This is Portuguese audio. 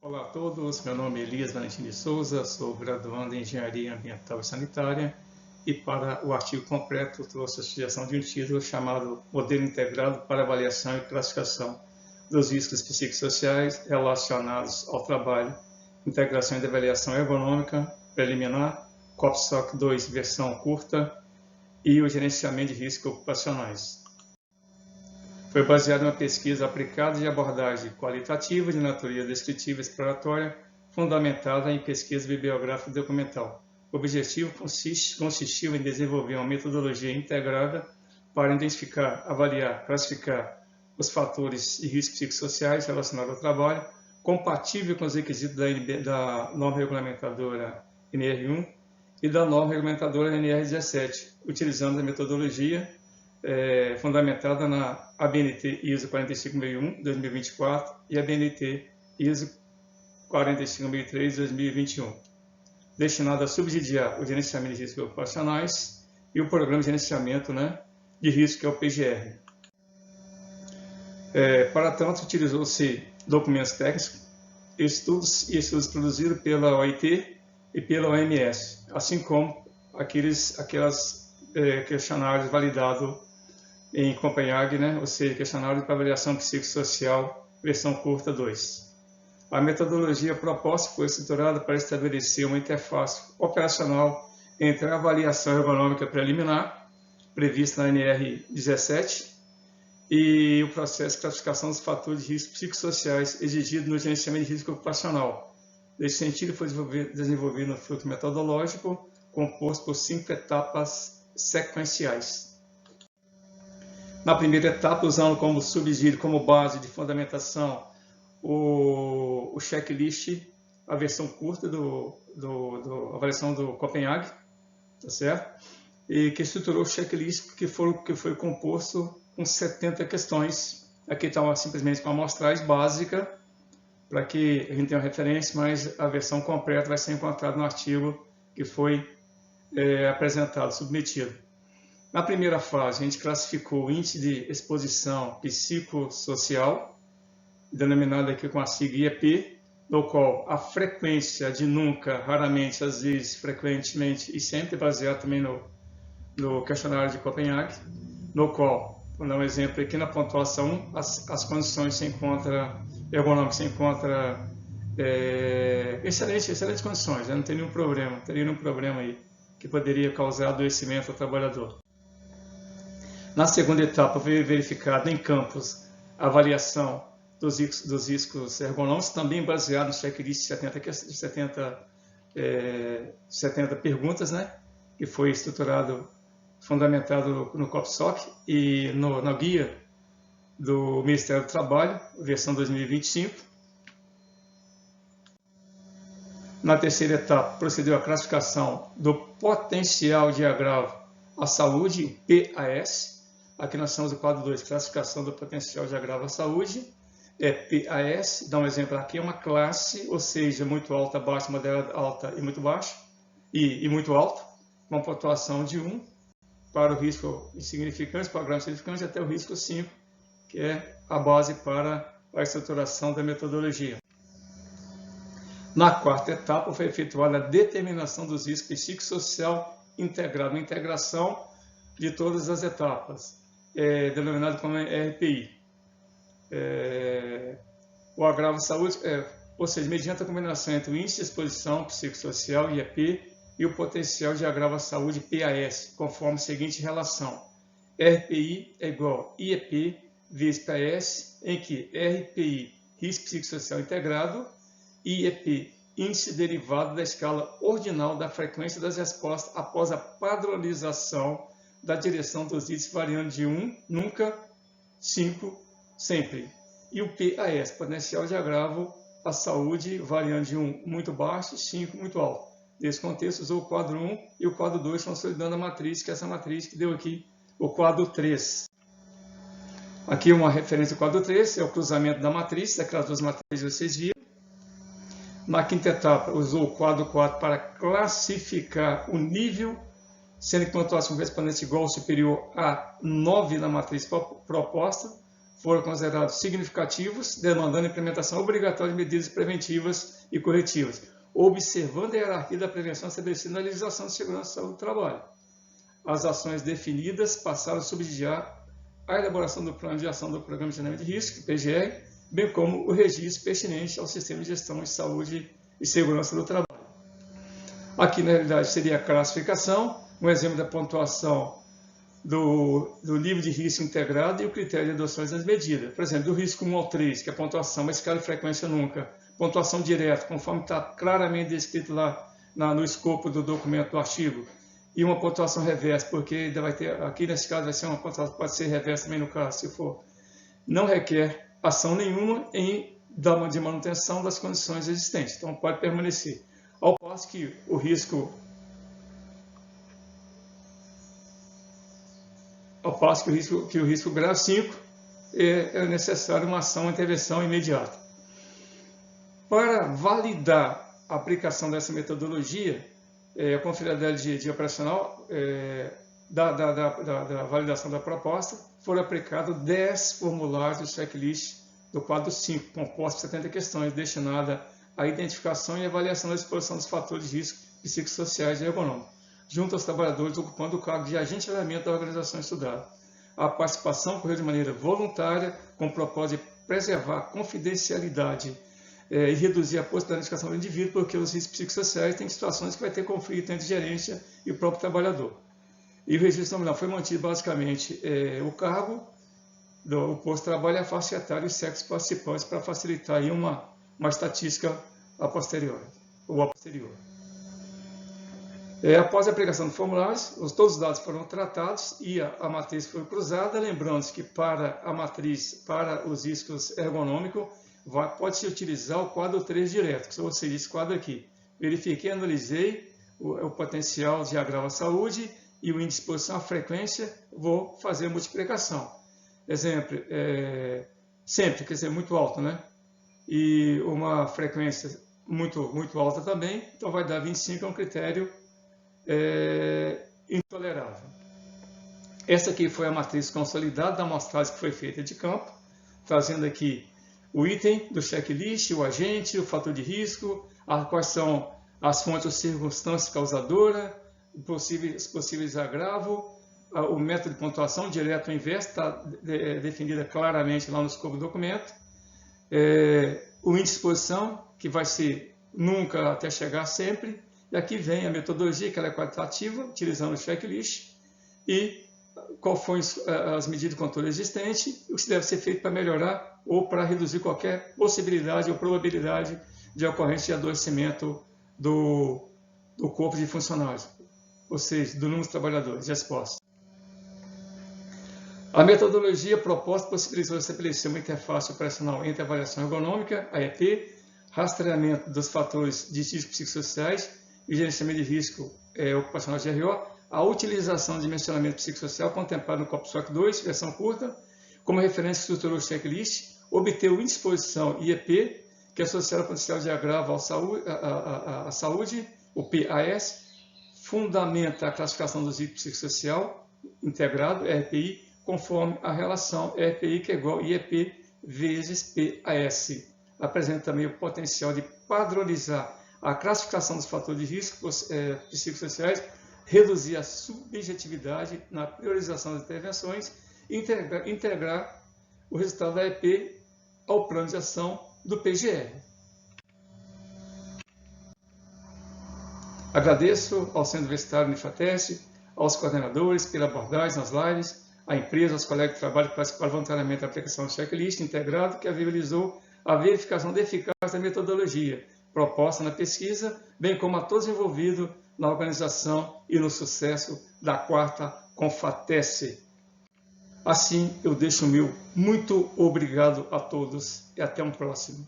Olá a todos, meu nome é Elias Valentim de Souza, sou graduando em Engenharia Ambiental e Sanitária e para o artigo completo trouxe a sugestão de um título chamado Modelo Integrado para Avaliação e Classificação dos Riscos Psicossociais relacionados ao trabalho, integração e avaliação ergonômica preliminar, COPSOC 2 versão curta e o gerenciamento de riscos ocupacionais. Foi baseado em uma pesquisa aplicada de abordagem qualitativa de natureza descritiva e exploratória, fundamentada em pesquisa bibliográfica e documental. O objetivo consistiu em desenvolver uma metodologia integrada para identificar, avaliar, classificar os fatores de riscos psicossociais relacionados ao trabalho, compatível com os requisitos da norma regulamentadora NR1 e da norma regulamentadora NR17, utilizando a metodologia fundamentada na ABNT ISO 45001 2024 e a ABNT ISO 45003 2021, destinada a subsidiar o gerenciamento de riscos ocupacionais e o programa de gerenciamento de risco, que é o PGR. Para tanto, utilizou-se documentos técnicos, estudos produzidos pela OIT e pela OMS, assim como aqueles questionários validados em Copenhague, ou seja, questionário para avaliação psicossocial, versão curta 2. A metodologia proposta foi estruturada para estabelecer uma interface operacional entre a avaliação ergonômica preliminar, prevista na NR 17, e o processo de classificação dos fatores de risco psicossociais exigido no gerenciamento de risco ocupacional. Nesse sentido, foi desenvolvido um fluxo metodológico composto por 5 etapas sequenciais. Na primeira etapa, usando como subsídio, como base de fundamentação, o checklist, a versão curta da avaliação do Copenhague, tá certo? E que estruturou o checklist que foi composto com 70 questões. Aqui está simplesmente uma amostragem básica, para que a gente tenha uma referência, mas a versão completa vai ser encontrada no artigo que foi apresentado, submetido. Na primeira fase, a gente classificou o índice de exposição psicossocial, denominado aqui com a sigla IEP, no qual a frequência de nunca, raramente, às vezes, frequentemente e sempre baseado também no questionário de Copenhague, no qual, vou dar um exemplo aqui na pontuação 1, as condições ergonômicas se encontram excelentes condições, não tem nenhum problema aí que poderia causar adoecimento ao trabalhador. Na segunda etapa, foi verificada em campos a avaliação dos riscos ergonômicos, também baseado no checklist de 70 perguntas, que foi estruturado, fundamentado no COPSOC e na guia do Ministério do Trabalho, versão 2025. Na terceira etapa, procedeu a classificação do potencial de agravo à saúde, PAS. Aqui nós temos o quadro 2, classificação do potencial de agravo à saúde. PAS, dá um exemplo aqui, é uma classe, ou seja, muito alta, baixa, moderada, alta e muito baixa, e muito alto, com pontuação de 1 para o risco insignificante, para o grau insignificante, até o risco 5, que é a base para a estruturação da metodologia. Na quarta etapa, foi efetuada a determinação dos riscos psicossocial integrado, uma integração de todas as etapas, denominado como RPI. O agravo à saúde, ou seja, mediante a combinação entre o índice de exposição psicossocial, IEP, e o potencial de agravo à saúde, PAS, conforme a seguinte relação. RPI é igual a IEP vezes PAS, em que RPI, risco psicossocial integrado, IEP, índice derivado da escala ordinal da frequência das respostas após a padronização da direção dos índices variando de 1, nunca, 5, sempre. E o PAS, potencial de agravo à saúde, variando de 1 muito baixo e 5 muito alto. Nesse contexto, usou o quadro 1 e o quadro 2, consolidando a matriz, que é essa matriz que deu aqui, o quadro 3. Aqui uma referência ao quadro 3, é o cruzamento da matriz, aquelas duas matrizes vocês viram. Na quinta etapa, usou o quadro 4 para classificar o nível, sendo que pontuação correspondente igual ou superior a 9 na matriz proposta, foram considerados significativos, demandando a implementação obrigatória de medidas preventivas e corretivas, observando a hierarquia da prevenção estabelecida na legislação de segurança e saúde do trabalho. As ações definidas passaram a subsidiar a elaboração do Plano de Ação do Programa de Gerenciamento de Risco, PGR, bem como o registro pertinente ao Sistema de Gestão de Saúde e Segurança do Trabalho. Aqui, na realidade, seria a classificação, um exemplo da pontuação do nível de risco integrado e o critério de adoções das medidas. Por exemplo, do risco 1 ao 3, que é a pontuação, uma escala de frequência nunca, pontuação direta, conforme está claramente descrito lá no escopo do documento do artigo, e uma pontuação reversa, porque ainda vai ter, aqui nesse caso vai ser uma pontuação, pode ser reversa também no caso, se for. Não requer ação nenhuma de manutenção das condições existentes, então pode permanecer. Ao passo que o risco grau 5 é necessário uma ação, uma intervenção imediata. Para validar a aplicação dessa metodologia, a confidencialidade operacional da validação da proposta, foram aplicados 10 formulários do checklist do quadro 5, composto de 70 questões, destinada à identificação e avaliação da exposição dos fatores de risco psicossociais e ergonômicos, junto aos trabalhadores ocupando o cargo de agente de elemento da organização estudada. A participação ocorreu de maneira voluntária, com o propósito de preservar a confidencialidade e reduzir a possibilidade de identificação do indivíduo, porque os riscos psicossociais têm situações que vai ter conflito entre gerência e o próprio trabalhador. E o registro nominal foi mantido basicamente o cargo, o posto de trabalho, a faixa etária e o sexo participantes, para facilitar aí uma estatística a posterior. Após a aplicação dos formulários, todos os dados foram tratados e a matriz foi cruzada, lembrando-se que para a matriz, para os riscos ergonômicos, pode-se utilizar o quadro 3 direto, que você disse, quadro aqui. Verifiquei, analisei o potencial de agravo à saúde e o índice de exposição à frequência, vou fazer a multiplicação. Exemplo, sempre, quer dizer, muito alto, né? E uma frequência muito alta também, então vai dar 25, é um critério intolerável. Essa aqui foi a matriz consolidada da amostragem que foi feita de campo, trazendo aqui o item do checklist, o agente, o fator de risco, quais são as fontes ou circunstâncias causadoras, os possíveis agravos, o método de pontuação, direto ou inverso, está definida claramente lá no escopo do documento, o índice de exposição, que vai ser nunca até chegar sempre, e aqui vem a metodologia, que ela é qualitativa, utilizando o checklist, e qual foram as medidas de controle existentes, o que deve ser feito para melhorar ou para reduzir qualquer possibilidade ou probabilidade de ocorrência de adoecimento do corpo de funcionários, ou seja, do número de trabalhadores expostos. A metodologia proposta possibilitou estabelecer uma interface operacional entre avaliação ergonômica, AEP, rastreamento dos fatores de risco psicossociais e gerenciamento de risco ocupacional GRO, a utilização de dimensionamento psicossocial contemplado no COPSOC 2, versão curta, como referência que estruturou o checklist, obter o índice de exposição IEP, que é associado ao potencial de agravo à saúde, o PAS, fundamenta a classificação dos riscos psicossocial integrado, RPI, conforme a relação RPI, que é igual a IEP vezes PAS. Apresenta também o potencial de padronizar a classificação dos fatores de risco psicossociais, reduzir a subjetividade na priorização das intervenções e integrar o resultado da EP ao plano de ação do PGR. Agradeço ao Centro Universitário Unifateste, aos coordenadores pela abordagem nas lives, à empresa, aos colegas de trabalho que participaram voluntariamente da aplicação do checklist integrado, que viabilizou a verificação da eficácia da metodologia proposta na pesquisa, bem como a todos envolvidos na organização e no sucesso da 4ª Confatece. Assim, eu deixo o meu muito obrigado a todos e até um próximo.